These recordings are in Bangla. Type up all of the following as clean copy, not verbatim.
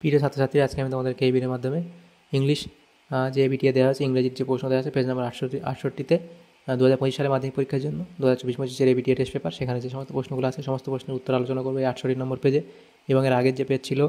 প্রিয় ছাত্রছাত্রী, আজকে আমি তোমাদেরকে এই ভিডিওর মাধ্যমে ইংলিশ যে বিটিএ দেওয়া আছে, ইংরেজির যে প্রশ্ন দেওয়া আছে পেজ নাম্বার 68তে 2025 সালে মাধ্যমিক পরীক্ষার জন্য 2024-25 এর বিটিএ টেস্ট পেপার, সেখানে যে সমস্ত প্রশ্নগুলো আছে সমস্ত প্রশ্নের উত্তর আলোচনা করবো এই 68 নম্বর পেজে। এবং এর আগের যে পেজ ছিল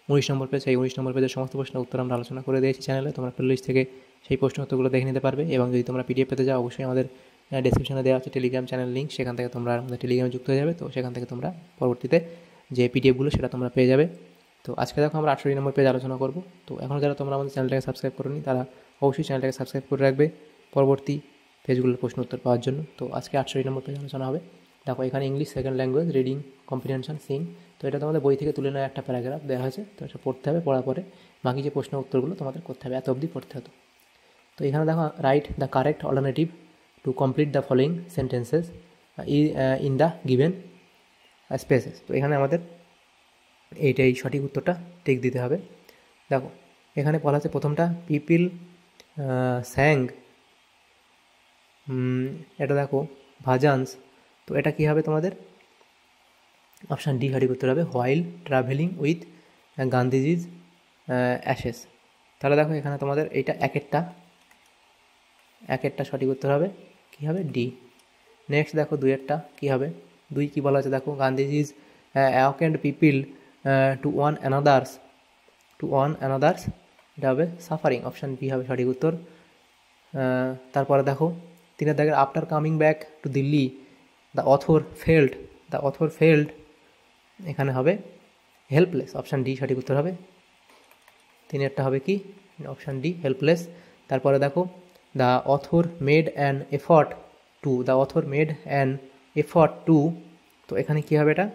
19 নম্বর পেজ, সেই 19 নম্বর পেজের সমস্ত প্রশ্নের উত্তর আমরা আলোচনা করে দিয়েছি চ্যানেলে। তোমরা প্লেলিস্ট থেকে সেই প্রশ্ন উত্তরগুলো দেখে নিতে পারবে। এবং যদি তোমরা পিডিএফ পেতে যাও, অবশ্যই আমাদের ডেসক্রিপশনে দেওয়া আছে টেলিগ্রাম চ্যানেল লিঙ্ক, সেখান থেকে তোমরা আমাদের টেলিগ্রামে যুক্ত হয়ে যাবে। তো সেখান থেকে তোমরা পরবর্তীতে যে পিডিএফগুলো সেটা তোমরা পেয়ে যাবে। তো আজকে দেখো আমরা 68 নম্বর পেজ আলোচনা করব। তো এখন যারা তোমরা আমাদের চ্যানেলটাকে সাবস্ক্রাইব করোনি তারা অবশ্যই চ্যানেলটাকে সাবস্ক্রাইব করে রাখবে পরবর্তী পেজগুলোর প্রশ্ন উত্তর পাওয়ার জন্য। তো আজকে 68 নম্বর পেজ আলোচনা হবে। দেখো এখানে English second language reading comprehension Singh, তো এটা তোমাদের বই থেকে তুলে নেওয়া একটা প্যারাগ্রাফ দেওয়া হয়েছে। তো এটা পড়তে হবে, পড়ার পরে বাকি যে প্রশ্ন উত্তরগুলো তোমাদের করতে হবে, এত অবধি পড়তে হতো। তো এখানে দেখো right the correct alternative to complete the following sentences in the given spaces. তো এখানে আমাদের এইটাই সঠিক উত্তরটা টিক দিতে হবে। দেখো এখানে বলা আছে প্রথমটা পিপিল স্যাং, এটা দেখো ভাজান্স, তো এটা কী হবে তোমাদের? অপশান ডি সঠিক উত্তর হবে, while travelling with Gandhiji's Ashes. তাহলে দেখো এখানে তোমাদের এইটা এক একটা সঠিক উত্তর হবে, কী হবে? ডি। নেক্সট দেখো দুইয়েরটা কী হবে? দুই কী বলা আছে দেখো, Gandhiji's awakened people to one another's, এটা হবে সাফারিং, অপশান বি হবে সঠিক উত্তর। তারপরে দেখো তিনের দাগের after coming back to Delhi the author felt, এখানে হবে হেল্পলেস, অপশান ডি সঠিক উত্তর হবে। তিনেরটা হবে কি? Option D helpless. তারপরে দেখো the author made an effort to, তো এখানে কী হবে? এটা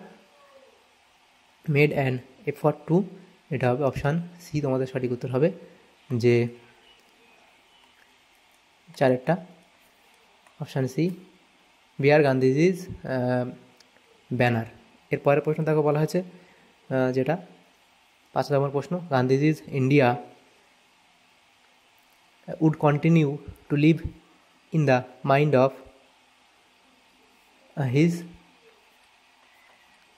মেড অ্যান এফর্ট টু, এটা হবে অপশান সি তোমাদের সঠিক উত্তর হবে, যে চারেরটা অপশান সি বিয়ার গান্ধীজিজ ব্যানার। এর পরের প্রশ্ন তাকে বলা হয়েছে যেটা 5 নম্বর প্রশ্ন, Gandhiji's India would continue to live in the mind of his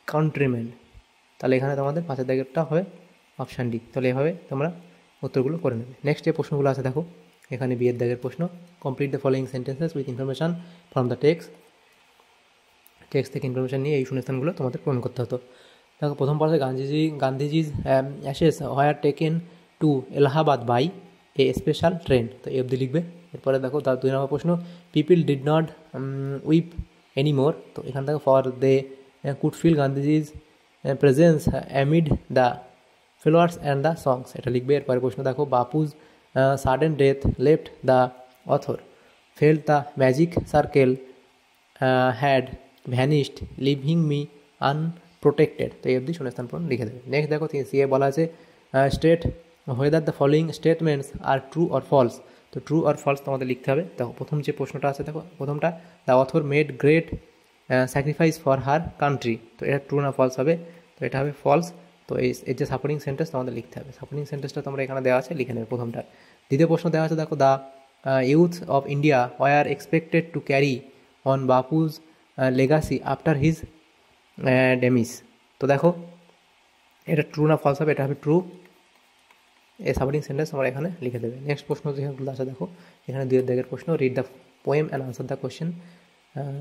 countrymen. তাহলে এখানে তোমাদের 5 দাগেরটা হবে অপশান ডি। তাহলে এভাবে তোমরা উত্তরগুলো করে নেবে। নেক্সট যে প্রশ্নগুলো আছে দেখো এখানে বিয়ের দাগের প্রশ্ন, complete the following sentences with information from the text থেকে ইনফরমেশান নিয়ে এই শূন্যস্থানগুলো তোমাদের পূরণ করতে হতো। দেখো প্রথম পর্যায়ে Gandhiji's ashes were taken to Allahabad by a special train, তো এই অবধি লিখবে। এরপরে দেখো তার 2 নম্বর প্রশ্ন, people did not weep anymore, তো এখান থেকে for they could feel Gandhiji's presence amid the flowers and the songs, এটা লিখবে। এরপরে প্রশ্ন দেখো, Bapu's sudden death left the author felt the magic circle had vanished leaving me unprotected, তো এই অবধি শূন্যস্থান পূরণ লিখে দেবে। নেক্সট দেখো সিএ বলা আছে state whether the following statements are true or false, তো ট্রু অর ফলস তোমাদের লিখতে হবে। দেখো প্রথম যে প্রশ্নটা আছে দেখো প্রথমটা, the author made great sacrifice for her country, তো এটা ট্রু না ফলস হবে? তো এটা হবে ফলস। তো এই যে সাপোর্টিং সেন্টেন্স তোমাদের লিখতে হবে, সাপোর্টিং সেন্টেন্সটা তোমরা এখানে দেওয়া আছে লিখে নেবে প্রথমটা। দ্বিতীয় প্রশ্ন দেওয়া আছে দেখো, the youth of India were expected to carry on Bapu's legacy after his demise, তো দেখো এটা ট্রু না ফলস হবে? এটা হবে ট্রু। এই সাপোর্টিং সেন্টেন্স তোমরা এখানে লিখে দেবে। নেক্সট প্রশ্ন যেগুলো আছে দেখো এখানে 2 দাগের প্রশ্ন, read the poem and answer the question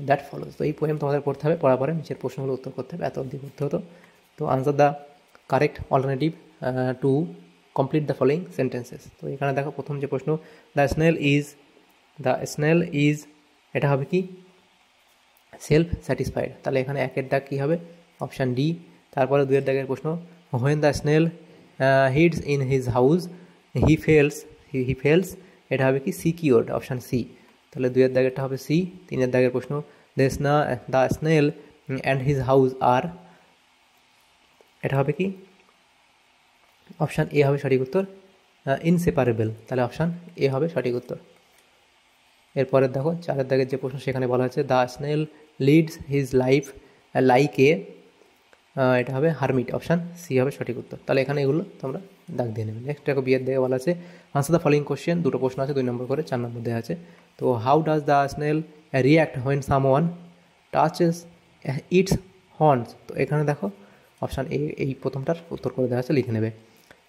that follows, তো এই পোয়েম তোমাদের পড়তে হবে, পড়ার পরে নিচের প্রশ্নগুলো উত্তর করতে হবে, এত অবধি করতে হতো। তো answer the correct alternative to complete the following sentences, তো এখানে দেখো প্রথম যে প্রশ্ন, দ্য স্নেল ইজ, এটা হবে কি? সেলফ স্যাটিসফাইড, তাহলে এখানে 1 দাগ কী হবে? Option D. তারপরে 2 দাগের প্রশ্ন, when the snail hides in his house he feels, এটা হবে কি? Secured, option C. তাহলে 2 দাগেরটা হবে সি। 3 দাগের প্রশ্ন, the snail and his house are, এটা হবে কি? অপশান এ হবে সঠিক উত্তর, ইনসেপারেবল, তাহলে অপশান এ হবে সঠিক উত্তর। এরপরে দেখো 4 দাগের যে প্রশ্ন সেখানে বলা হচ্ছে, the snail Leeds his life like a, এটা হবে হারমিট, অপশান সি হবে সঠিক উত্তর। তাহলে এখানে এগুলো তোমরা দাগ দিয়ে নেবে। নেক্সট দেখো বিয়ের দিকে বলা আছে, আনসার দ্য ফলোয়িং কোশ্চেন, 2টো প্রশ্ন আছে 2 নম্বর করে, 4 নম্বর দেওয়া আছে। তো how does the snail react when someone touches it's horns, তো এখানে দেখো অপশান এ এই প্রথমটার উত্তর করে দেওয়া আছে, লিখে নেবে।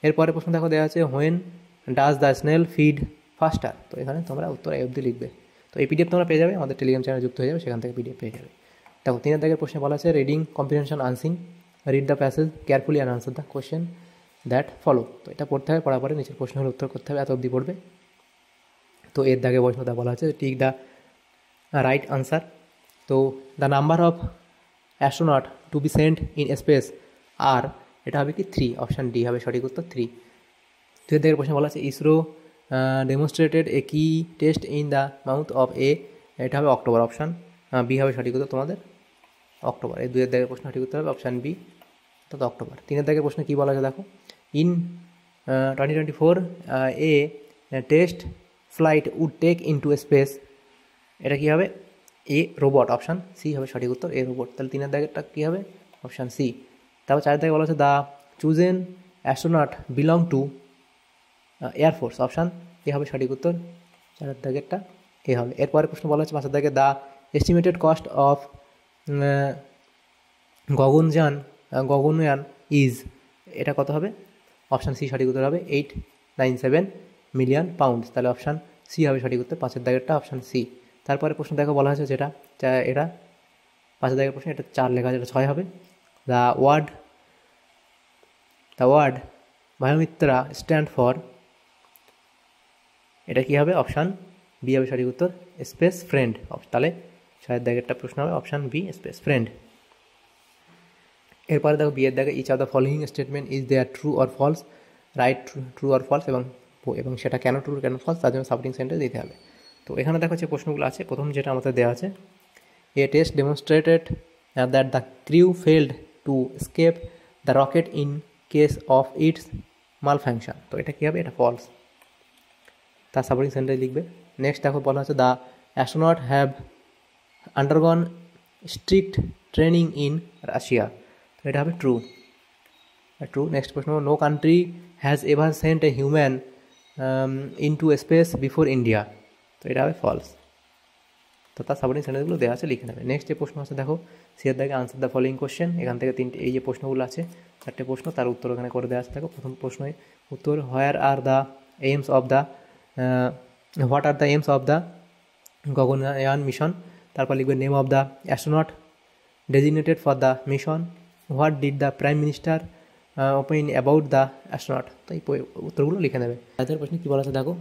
এরপরে প্রশ্ন দেখো দেওয়া আছে when does the snail feed ফাস্টার। তো এখানে তোমরা উত্তর এই অবধি লিখবে। তো এই পিডিএফ তোমরা পেয়ে যাবে, আমাদের টেলিগ্রাম চ্যানেলে যুক্ত হয়ে যাবে, সেখান থেকে পিডিএফ পেয়ে যাবে। দেখো 3 দাগের প্রশ্নে বলা আছে reading comprehension unseen, read the passage carefully and answer the question that follow. তো এটা পড়তে হবে, পড়ার পরে নিচের প্রশ্নগুলো উত্তর করতে হবে, এত অবধি পড়বে। তো এর দাগে প্রশ্নটা বলা আছে টিক দ্য রাইট আনসার। তো the number of astronaut to be sent in space are, এটা হবে কি 3, অপশান ডি হবে সঠিক উত্তর 3। দুই দাগের প্রশ্ন বলা আছে ISRO demonstrated a key test in the mouth of a, এটা হবে অক্টোবর, অপশান বি হবে সঠিক উত্তর তোমাদের অক্টোবর। এই 2 দাগের প্রশ্ন সঠিক উত্তর হবে অপশান বি, অর্থাৎ অক্টোবর। 3 দাগের প্রশ্ন কী বলা আছে দেখো, in 2024 a test flight would take into space, এটা কী হবে এ রোবট, অপশান সি হবে সঠিক উত্তর এ রোবট। তাহলে 3 দাগেরটা কী হবে অপশান সি। তারপর 4 দাগে বলা আছে the chosen astronaut belong to airforce, option A হবে সঠিক উত্তর, 4 দাগেরটা এ হবে। এরপরে প্রশ্ন বলা হচ্ছে 5 দাগে the estimated cost of Gaganyaan is, এটা কত হবে অপশান সি সঠিক উত্তর হবে 897 মিলিয়ন পাউন্ড। তাহলে অপশান সি হবে সঠিক উত্তর, 5 দাগেরটা অপশান সি। তারপরে প্রশ্ন দেখো বলা হয়েছে যেটা এটা 5 দাগের প্রশ্ন, এটা 4 লেখা আছে, এটা 6 হবে। দ্য ওয়ার্ড বায়োমিত্রা স্ট্যান্ড ফর, এটা কী হবে অপশান বি হবে সঠিক উত্তর স্পেস ফ্রেন্ড। তাহলে 6 দাগেরটা প্রশ্ন হবে অপশান বি স্পেস ফ্রেন্ড। এরপরে দেখো বিয়ের দাগে each of the following statement is there true or false, right true or false, এবং সেটা কেন ট্রু কেন ফলস তার জন্য সাপোর্টিং সেন্টেন্স দিতে হবে। তো এখানে দেখো যে প্রশ্নগুলো আছে, প্রথম যেটা আমাদের দেওয়া আছে a test demonstrated that the crew failed to escape the rocket in case of its malfunction. তো এটা কী হবে এটা ফলস, তার সাপোর্টিং সেন্টেন্স লিখবে। নেক্সট দেখো বলা হচ্ছে the astronaut have undergone strict training in Russia, তো এটা হবে ট্রু ট্রু। নেক্সট প্রশ্ন no country has ever sent a human into space before India, তো এটা হবে ফলস। তো তার সাপোর্টিং সেন্টেন্সগুলো দেওয়া আছে, লিখে নেবে। নেক্সট যে প্রশ্ন আছে দেখো সিয়ার দাগে আনসার দ্য ফলোইং কোশ্চেন, এখান থেকে 3টে এই যে প্রশ্নগুলো আছে 4টে প্রশ্ন, তার উত্তর এখানে করে দেওয়া আছে। দেখো প্রথম প্রশ্নে উত্তর where are the aims of the what are the aims of the Gaganyaan mission, তারপর লিখবে name of the astronaut designated for the mission, what did the prime minister opine about the astronaut. তো এই উত্তরগুলো লিখে নেবে। তাদের প্রশ্নে কী বলা আছে দেখো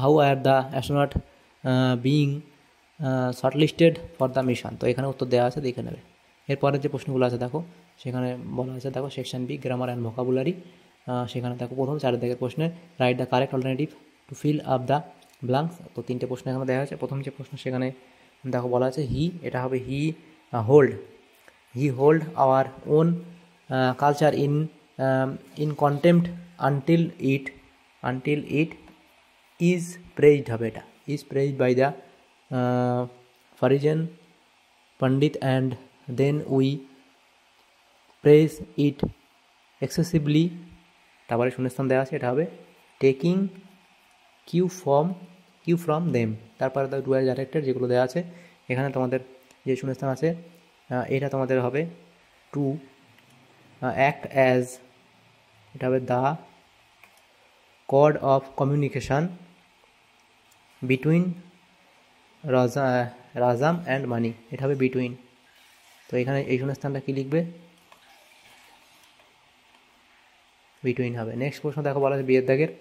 how are the astronaut being shortlisted for the mission, তো এখানে উত্তর দেওয়া আছে, দেখে নেবে। এরপরের যে প্রশ্নগুলো আছে দেখো সেখানে বলা আছে দেখো section B grammar and vocabulary, সেখানে দেখো প্রথম 4 দাগের প্রশ্নে write the correct alternative to fill up the blanks. তো 3টে প্রশ্ন এখানে দেওয়া আছে। প্রথম যে প্রশ্ন সেখানে দেখো বলা আছে হি, এটা হবে he hold our own culture in contempt until it is praised হবে, এটা is praised by the foreign pandit and then we praise it excessively, তারপরে শূন্যস্থান দেওয়া আছে, এটা হবে টেকিং কিউ ফ্রম দেম। তারপরে ডু অ্যাজ ডাইরেক্টেড যেগুলো দেওয়া আছে, এখানে তোমাদের যে শূন্যস্থান আছে এটা তোমাদের হবে টু অ্যাক্ট অ্যাজ, এটা হবে the cord of communication between Rajam and Mani, এটা হবে বিটুইন। তো এখানে এই শূন্যস্থানটা কী লিখবে বিটুইন হবে। নেক্সট প্রশ্ন দেখো বলা আছে বিয়ের দাগের,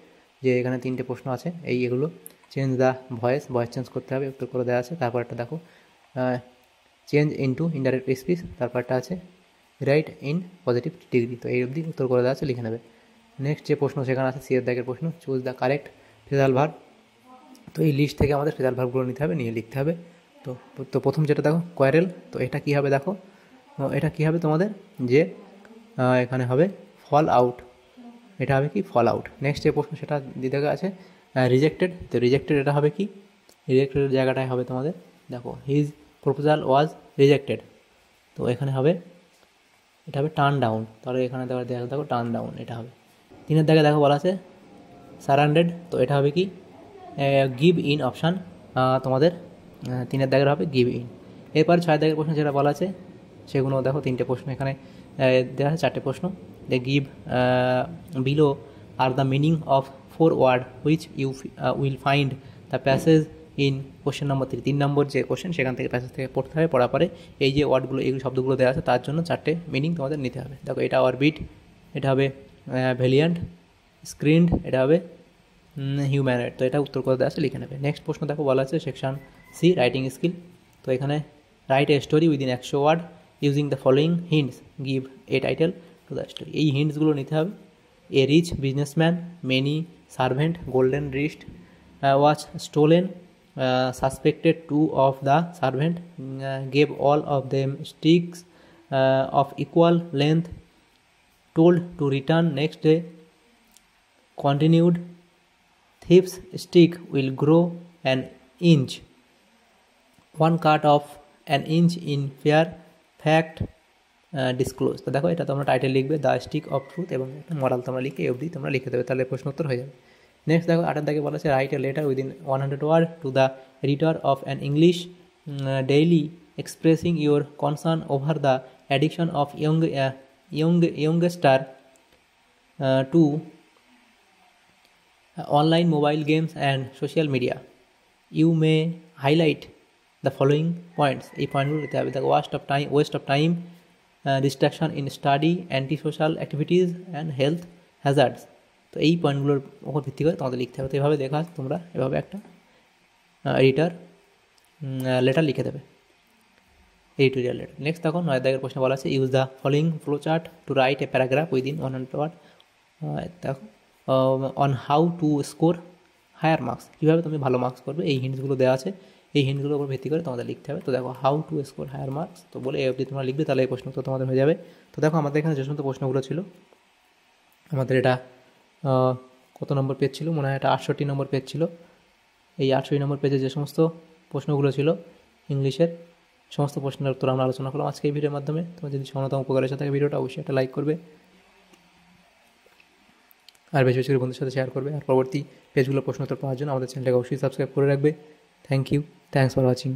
যে এখানে 3টে প্রশ্ন আছে এগুলো চেঞ্জ দ্য ভয়েস চেঞ্জ করতে হবে, উত্তর করে দেওয়া আছে। তারপরটা দেখো চেঞ্জ ইনটু ইনডাইরেক্ট স্পিচ, তারপরটা আছে রাইট ইন পজিটিভ ডিগ্রি। তো এই অবধি উত্তর করে দেওয়া আছে, লিখে নেবে। নেক্সট যে প্রশ্ন সেখানে আছে সিয়ের দাগের প্রশ্ন choose the correct phrasal verb. তো এই লিস্ট থেকে আমাদের ফ্রেজাল ভার্বগুলো নিতে হবে, নিয়ে লিখতে হবে। তো প্রথম যেটা দেখো কোয়ারেল, তো এটা কী হবে দেখো এটা কী হবে তোমাদের যে এখানে হবে ফল আউট, এটা হবে কি ফল আউট। নেক্সট যে প্রশ্ন সেটা দিতে আছে রিজেক্টেড, তো রিজেক্টেড এটা হবে কি রিজেক্টেডের জায়গাটায় হবে তোমাদের দেখো হিজ প্রপোজাল ওয়াজ রিজেক্টেড, তো এখানে হবে এটা হবে টার্ন ডাউন, তাহলে এখানে দেখো টার্ন ডাউন এটা হবে। 3 দাগে দেখো বলা আছে সারাউন্ডেড, তো এটা হবে কি গিভ ইন, অপশান তোমাদের 3 দাগের হবে গিভ ইন। এরপর 6 দাগের প্রশ্ন যেটা বলা আছে সেগুলো দেখো 3টে প্রশ্ন এখানে দেওয়া আছে, 4টে প্রশ্ন। Give below are the meaning of 4 word which you will find the passage in question number 3। 3 number যে কোশ্চেন সেখান থেকে প্যাসেজ থেকে পড়তে হবে, পড়ার পরে এই যে ওয়ার্ডগুলো এই শব্দগুলো দেওয়া আছে তার জন্য 4টে মিনিং তোমাদের নিতে হবে। দেখো এটা অরবিট, এটা হবে ভ্যালিয়ান্ট, স্ক্রিনড, এটা হবে হিউম্যানয়েড। তো এটা উত্তর করে দেওয়া আছে, লিখে নেবে। নেক্সট প্রশ্ন দেখো বলা আছে সেকশন সি রাইটিং স্কিল। তো এখানে write a story within 100 word using the following hints, give a title to the story. এই হিন্টসগুলো নিতে হবে। A rich businessman, many servant, golden wrist was stolen, suspected 2 of the servant, gave all of them sticks of equal length, told to return next day, continued, thief's stick will grow an inch, 1 cut of an inch in fair fact disclosed। তো দেখো এটা তোমরা টাইটেল লিখবে দ্য স্টিক অফ ট্রুথ এবং একটা মরাল তোমরা লিখে অবধি তোমরা লিখে দেবে, তাহলে প্রশ্ন উত্তর হয়ে যাবে। নেক্সট দেখো 8 দাগে বলা আছে write a letter within 100 word to the reader of an English daily expressing your concern over the addiction of youngster to online mobile games and social media. You may highlight the following points। এই পয়েন্টগুলো দিতে হবে। দেখো waste of time, distraction in study, antisocial activities and health hazards। তো এই পয়েন্টগুলোর উপর ভিত্তি করে তোমাদের লিখতে হবে। তো এভাবে দেখা তোমরা এভাবে একটা এডিটার লেটার লিখে দেবে, এডিটোরিয়াল লেটার। নেক্সট দেখো 9 দাগের প্রশ্ন বলা আছে use the following flow chart to write a paragraph within 100 word. দেখো on how to score higher marks, কীভাবে তুমি ভালো মার্কস করবে এই হিন্টসগুলো দেওয়া আছে, এই হিন্টসগুলোর উপর ভিত্তি করে তোমাদের লিখতে হবে। তো দেখো how to score higher marks, তো বলে এই অবধি তোমরা লিখবে, তাহলে এই প্রশ্ন তো তোমাদের হয়ে যাবে। তো দেখো আমাদের এখানে যে সমস্ত প্রশ্নগুলো ছিল, আমাদের এটা কত নম্বর পেজ ছিল, মনে হয় এটা 68 নম্বর পেজ ছিল। এই 68 নম্বর পেজে যে সমস্ত প্রশ্নগুলো ছিল ইংলিশের সমস্ত প্রশ্নের উত্তর আমরা আলোচনা করলাম আজকে এই ভিডিওর মাধ্যমে। তোমার যদি সামান্যতম উপকার এসে থাকে ভিডিওটা অবশ্যই একটা লাইক করবে আর বেশি বেশি করে বন্ধুদের সাথে শেয়ার করবে। আর পরবর্তী পেজগুলো প্রশ্ন উত্তর পাওয়ার জন্য আমাদের চ্যানেলটাকে অবশ্যই সাবস্ক্রাইব করে রাখবে। Thank you, thanks for watching.